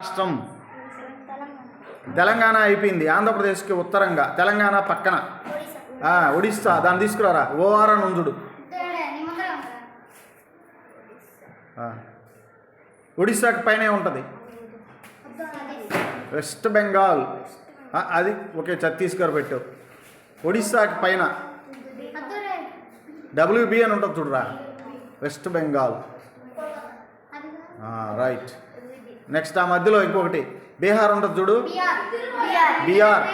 రాష్ట్రం తెలంగాణ అయిపోయింది. ఆంధ్రప్రదేశ్కి ఉత్తరంగా తెలంగాణ పక్కన ఒడిస్సా. దాన్ని తీసుకురారా. ఓఆర్ అని ఉంచుడు. ఒడిస్సాకి పైనే ఉంటుంది. వెస్ట్ బెంగాల్ అది ఓకే. ఛత్తీస్గఢ్ పెట్టావు. ఒడిస్సాకి పైన WB అని ఉంటుంది చూడరా. West Bengal right. నెక్స్ట్ ఆ మధ్యలో ఇంకొకటి బీహార్ ఉంటుంది చూడు. బీహార్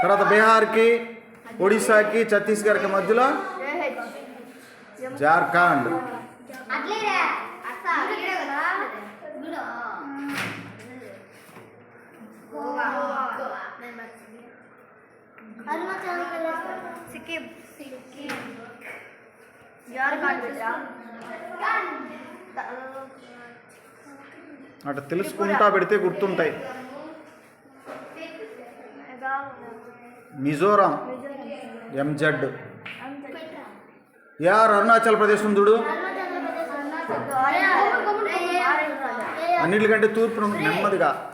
తర్వాత బీహార్కి ఒడిశాకి ఛత్తీస్గఢ్కి మధ్యలో జార్ఖండ్. అటు తెలుసుకుంటా పెడితే గుర్తుంటాయి. మిజోరాం MZ. అరుణాచల్ ప్రదేశ్ చూడు. అన్నిటికంటే తూర్పు నెమ్మదిగా.